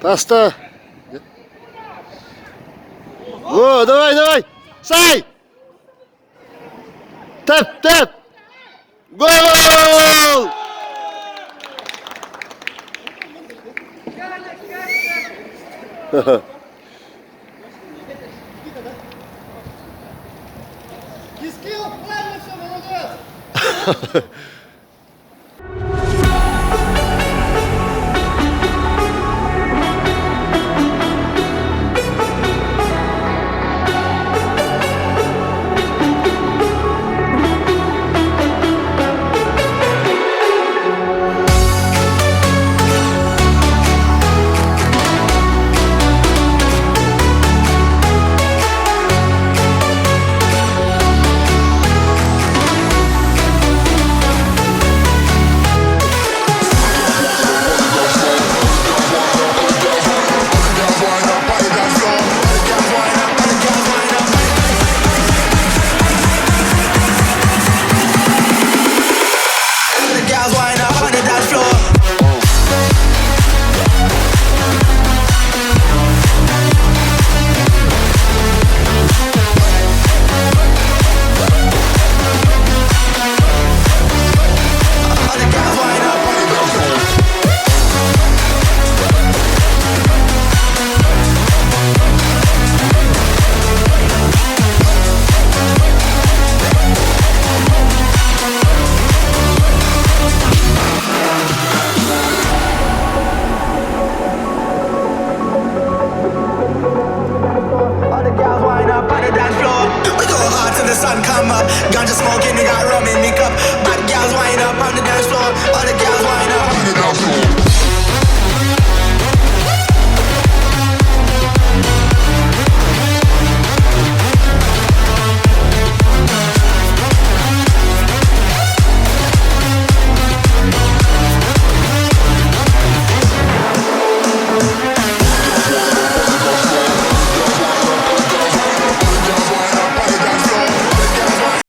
Паста. О, давай, давай. Сай! Теп, теп! Гол! Кіскіл, правильно все, молодець! The sun come up, ganja smoking, we got rum in the cup. Bad girls wind up on the dance floor. All the girls wind up on the dance floor.